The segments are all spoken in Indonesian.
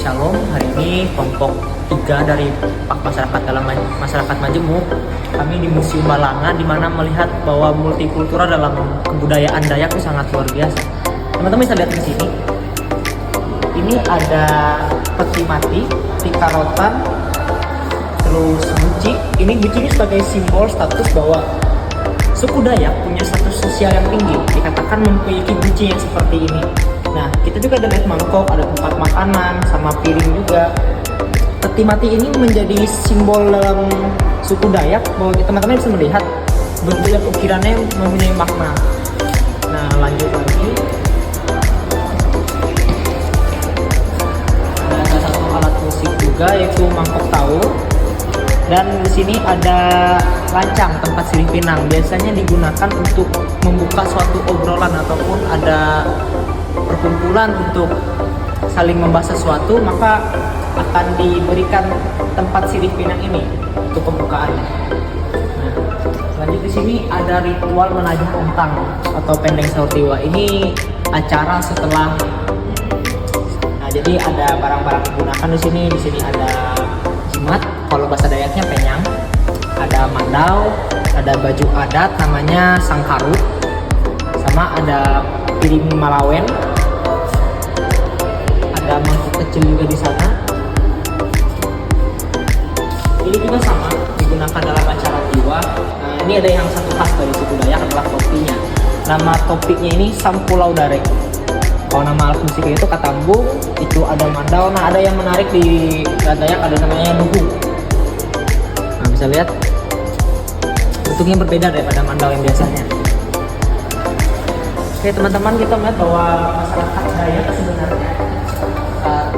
Shalom. Hari ini kelompok 3 dari Pak Masyarakat dalam Masyarakat Majemuk. Kami di Museum Balanga, di mana melihat bahwa multikultural dalam kebudayaan Dayak itu sangat luar biasa. Teman-teman bisa lihat di sini. Ini ada peti mati, tika rotan, terus guci. Ini guci ini sebagai simbol status bahwa suku Dayak punya status sosial yang tinggi. Dikatakan memiliki guci yang seperti ini. Nah, kita juga ada lihat mangkok, ada tempat makanan, sama piring juga. Peti mati ini menjadi simbol dalam suku Dayak bahwa teman-teman bisa melihat bentuk dan ukirannya mempunyai makna. Nah, lanjut lagi. Ada salah satu alat musik juga yaitu mangkok tahu. Dan di sini ada lancang, tempat sirih pinang. Biasanya digunakan untuk membuka suatu obrolan ataupun ada perkumpulan untuk saling membahas sesuatu, maka akan diberikan tempat sirih pinang ini untuk pembukaannya. Nah, lanjut di sini ada ritual menajah entang atau pendeng sahur tiwa. Ini acara setelah. Nah, jadi ada barang-barang digunakan di sini. Di sini ada jimat, kalau bahasa Dayaknya penyang, ada mandau, ada baju adat namanya sangkaru, sama ada piring malawen, ada mangkuk kecil juga di sana. Ini juga sama digunakan dalam acara tiwa. Nah, ini ada yang satu khas dari suku Dayak adalah topinya. Nama topinya ini Sampulau Dare. Kalau nama alat musiknya itu katambung, itu ada mandau. Nah, ada yang menarik di Dayak ada namanya nuhu. Nah, bisa lihat bentuknya berbeda daripada mandau yang biasanya. Oke teman-teman, kita melihat bahwa masyarakat Dayak sebenarnya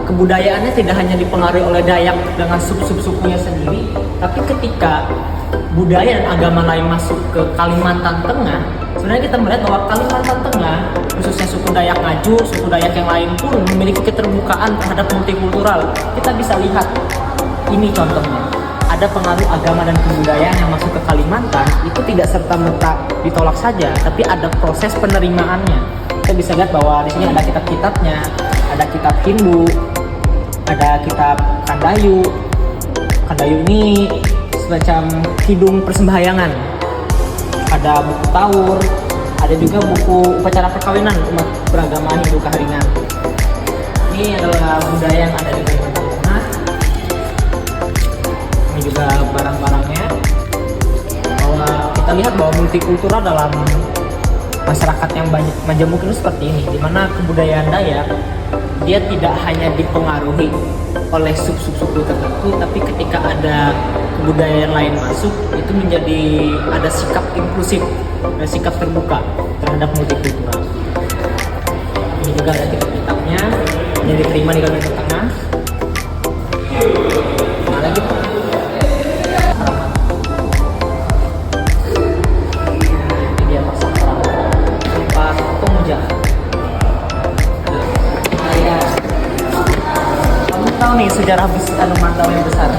kebudayaannya tidak hanya dipengaruhi oleh Dayak dengan sub-sub sukunya sendiri, tapi ketika budaya dan agama lain masuk ke Kalimantan Tengah, sebenarnya kita melihat bahwa Kalimantan Tengah, khususnya suku Dayak Ngaju, suku Dayak yang lain pun memiliki keterbukaan terhadap multikultural. Kita bisa lihat ini contohnya. Ada pengaruh agama dan kebudayaan yang masuk ke Kalimantan, itu tidak serta-merta ditolak saja, tapi ada proses penerimaannya. Kita bisa lihat bahwa di sini ada kitab-kitabnya, ada kitab Hindu, ada kitab Kandayu. Kandayu ini semacam kidung persembahyangan. Ada buku Taur, ada juga buku upacara perkawinan umat beragama Hindu Kahringan. Ini adalah budaya yang ada di Kalimantan Tengah. Ini juga barang-barangnya. Bahwa kita lihat bahwa multikultural dalam masyarakat yang banyak majemuk itu seperti ini, di mana kebudayaan Dayak dia tidak hanya dipengaruhi oleh sub-sub suku tertentu, tapi ketika ada kebudayaan lain masuk, itu menjadi ada sikap inklusif dan sikap terbuka terhadap multikultural. Ini juga ada kitab-kitabnya yang diterima di Kalimantan Tengah. Nah, lagi nih sejarah mandau yang besar.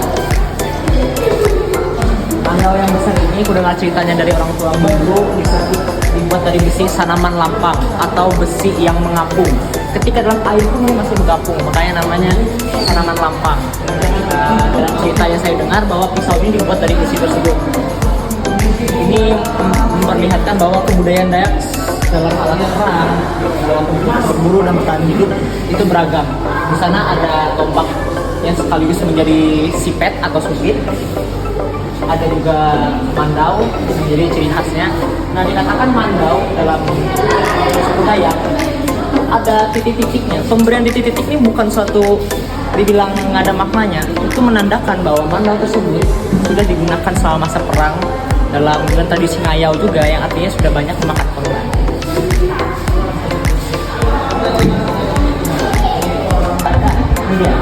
Mandau yang besar ini aku dengar ceritanya dari orang tua dulu, disebut dibuat dari besi sanaman lampang atau besi yang mengapung. Ketika dalam air pun masih bergabung, makanya namanya sanaman lampang. Dalam cerita yang saya dengar bahwa pisau ini dibuat dari besi tersebut. Ini memperlihatkan bahwa kebudayaan Dayak dalam alat perang, dalam berburu dan bertahan hidup itu beragam. Di sana ada tombak yang sekaligus menjadi sipet atau subit. Ada juga mandau menjadi ciri khasnya. Nah, dikatakan mandau dalam suku Dayak ada titik-titiknya. Pemberian titik-titik ini bukan suatu dibilang nggak ada maknanya. Itu menandakan bahwa mandau tersebut sudah digunakan selama masa perang dalam tradisi ngayau juga, yang artinya sudah banyak memakan korban. Ini dia.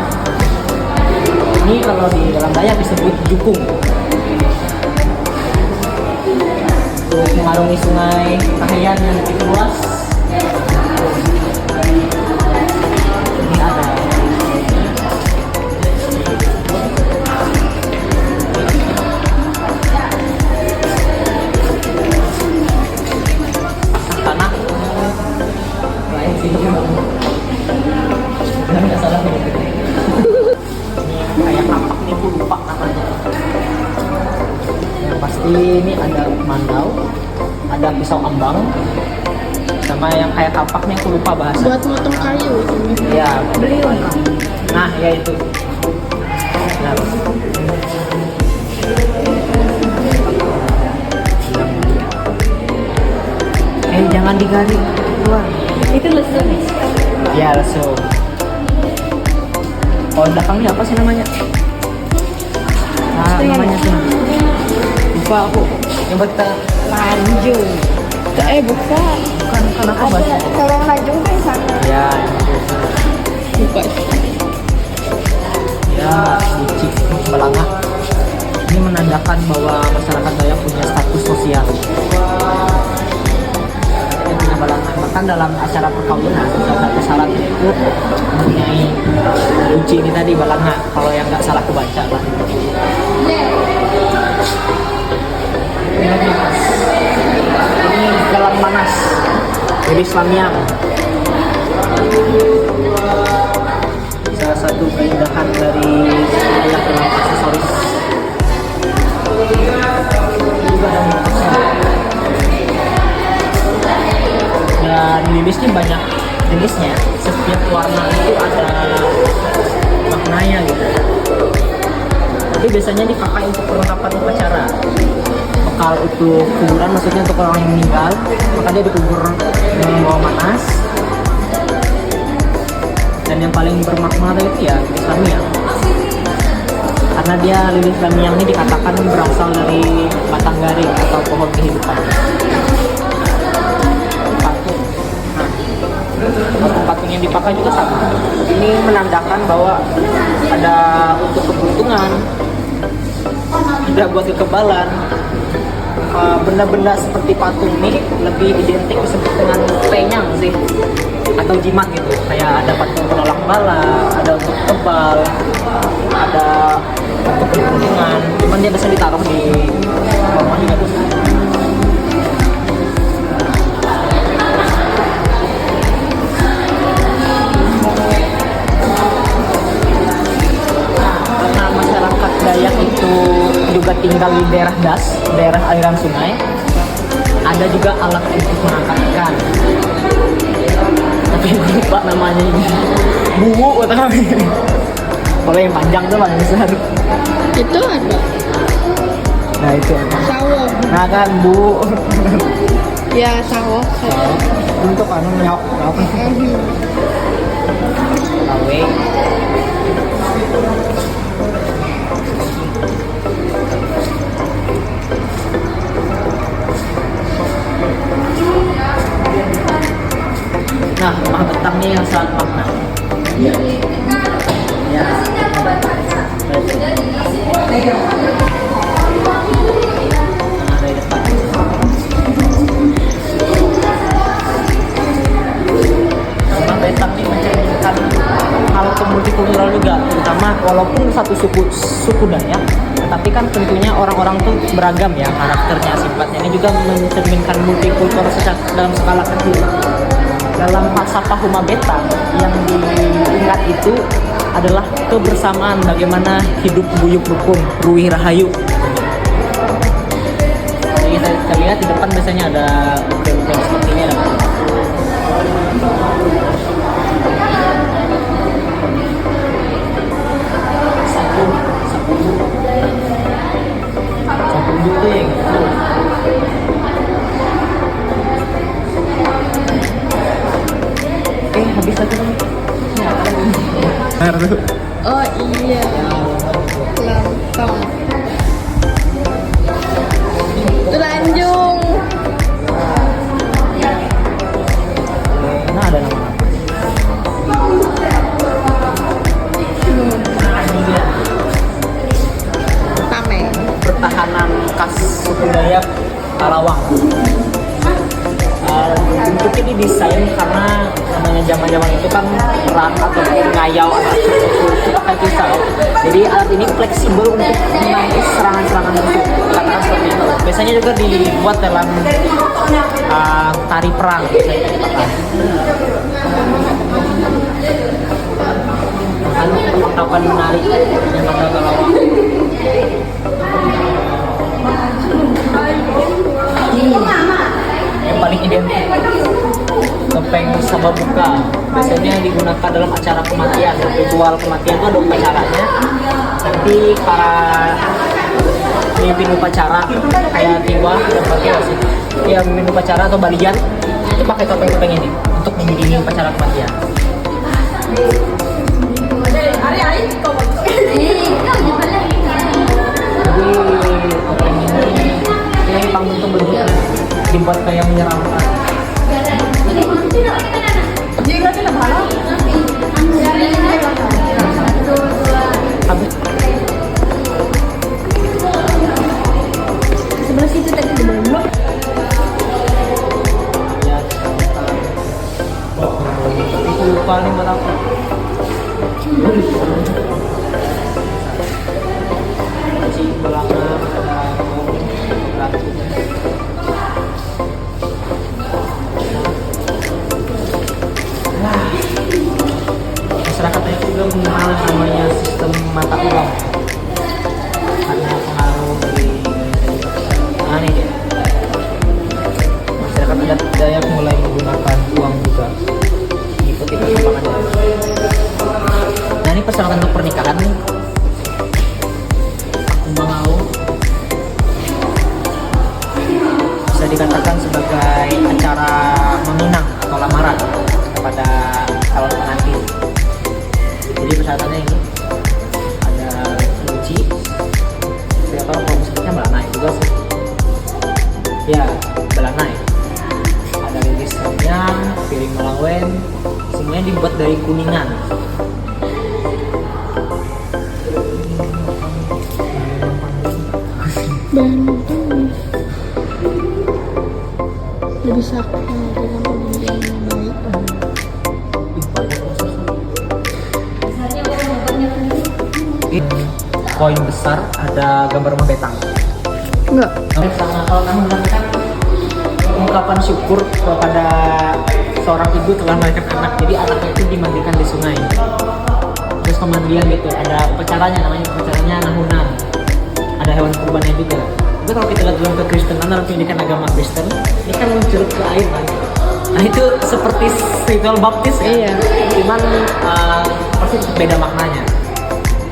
Ini kalau di dalam Dayak disebut jukung. Untuk mengarungi sungai Kahayan yang begitu luas. Ini ada. Tanah. Lain sih. Nggak salah. mandau, ada pisau ambang, sama yang kayak kapaknya aku lupa bahasa. Buat motong kayu itu. Ya, beliung. Nah, ya itu. Nah. Jangan digaring keluar. Itu lesung. Ya, lesung. Oh, belakangnya apa sih namanya? Nah, namanya tuh. Lupa aku. Coba kita Lanjung. Bukan. bukan apa bahasa? Kalau yang lanjung kan sana. Ya, Bukan. ya, bucik Balanga. Ini menandakan bahwa masyarakat Dayak punya status sosial. Dia punya Balanga. Bahkan dalam acara perkawinan, salah satu syarat itu mempunyai buci ini tadi Balanga. Kalau yang nggak salah kebaca lah. Ini Galang Manas dari Islamiang. Salah satu keindahan dari Dayak dalam aksesoris. Juga ada mitosnya. Dan lilisnya banyak jenisnya. Setiap warna itu ada maknanya gitu. Tapi biasanya dipakai untuk perlengkapan upacara. Bekal untuk kuburan, maksudnya untuk orang yang meninggal, maka dia dikubur membawa manas. Dan yang paling bermakna itu ya Islamiang, karena dia lilin Islamiang ini dikatakan berasal dari batang garing atau pohon kehidupan. Patung yang dipakai juga sama. Ini menandakan bahwa ada untuk keberuntungan, tidak buat kekebalan. Benda-benda seperti patung ini lebih identik disebut dengan penyang sih, atau jimat gitu. Kayak ada patung penolak bala, ada untuk kebal, ada untuk keberuntungan. Cuman dia biasa ditaruh di bawahnya gitu. Karena masyarakat Dayak itu juga tinggal di daerah das, daerah aliran sungai, ada juga alat untuk menangkap ikan. Tapi gue lupa namanya ini. Buwu kata kami. Kalau yang panjang tuh paling besar. Itu ada. Nah itu apa? Sawo. Nah kan bu. Ya sawo. Untuk anu nyok. Kawe. Nah, rumah betangnya yang sangat makna. Ya. Rumah betang ini mencerminkan hal multikultural juga, terutama walaupun satu suku Dayak, tetapi kan tentunya orang-orang tuh beragam ya karakternya, sifatnya. Ini juga mencerminkan multikultural dalam skala kecil. Dalam falsafah Huma Betang yang diingat itu adalah kebersamaan, bagaimana hidup buyuk rukun, ruih rahayu. Jadi kita lihat di depan biasanya ada ukir-ukir seperti ini. Sabun juling. Habis satu nih. Baru. Oh iya. Lontong. Itu lanjung. Nah ada nama. Tameng. Pertahanan khas suku Dayak Karawang. Bentuk ini desain karena namanya zaman-zaman itu kan perang atau ngayau atau itu pakai pisau. Jadi alat ini fleksibel untuk menangkis serangan-serangan musuh. Katakan seperti itu. Biasanya juga dibuat dalam tari perang. Lalu perlengkapan menarik yang ada Karawang. identik. Topeng Sababuka biasanya digunakan dalam acara kematian, ritual kematian itu ada upacaranya. Nanti para pemimpin upacara kayak tiwa dan pakai sih, ya pemimpin upacara atau balian itu pakai topeng-topeng ini untuk mengiringi upacara kematian. Jadi topeng ini panggung itu bentuknya dibuat kayak menyeramkan. Habis Sebelah situ tadi di bawah. ya, itu lupa nih buat apa. Masih belakang ada ratu. Masyarakat itu juga mengenal namanya sistem mata uang karena pengaruh dari nah ini dia. Masyarakat adat Dayak mulai menggunakan uang juga mengikuti perkembangan Dayak. Nah ini persyaratan untuk pernikahan nih. Kumbang Au bisa dikatakan sebagai acara meminang atau lamaran kepada calon pengantin. Jadi persyaratannya ini ada kunci, saya tahu kalau misalnya belanai juga sih. Ya, belanai. Ada lilis kenyang, piring melawen, semuanya dibuat dari kuningan. Dan itu lebih sakit dengan pembelian yang baik. Koin besar ada gambar rumah betang. Enggak. Sama kalau kamu mengatakan ungkapan syukur kepada seorang ibu telah melahirkan anak, jadi anaknya itu dimandikan di sungai. Terus pemandian gitu, ada upacaranya namanya upacaranya nahunan. Ada hewan kurbannya juga. Tapi kalau kita lihat dalam kekristenan dalam pendidikan agama Kristen, ini kan mencelup ke air kan. Nah itu seperti ritual baptis ya. Iya. Cuman pasti beda maknanya.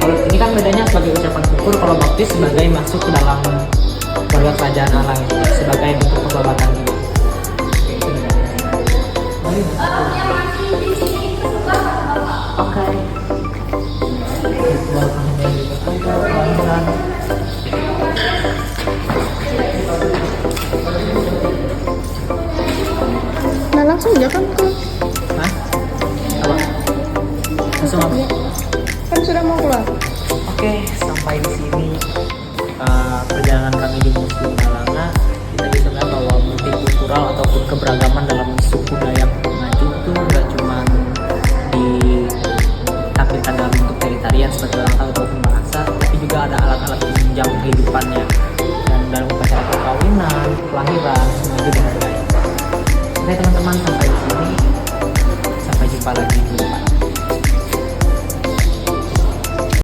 Kalau ini kan bedanya sebagai ucapan syukur, kalau baptis sebagai masuk ke dalam keluarga kerajaan Allah sebagai bentuk pertobatan juga. Oke. Nah langsung aja kan ke Hah? Apa? Langsung apa? kan sudah mau keluar. Oke, sampai di sini perjalanan kami di Museum Balanga. Kita bisa melihat bahwa multikultural ataupun keberagaman dalam suku Dayak Ngaju itu nggak cuma ditampilkan dalam bentuk tari-tarian seperti orang tahu ataupun bahasa, tapi juga ada alat-alat penunjang kehidupannya. Dan dalam upacara perkawinan, kelahiran, semuanya dihargai. Oke teman-teman, sampai di sini. Sampai jumpa lagi di depan.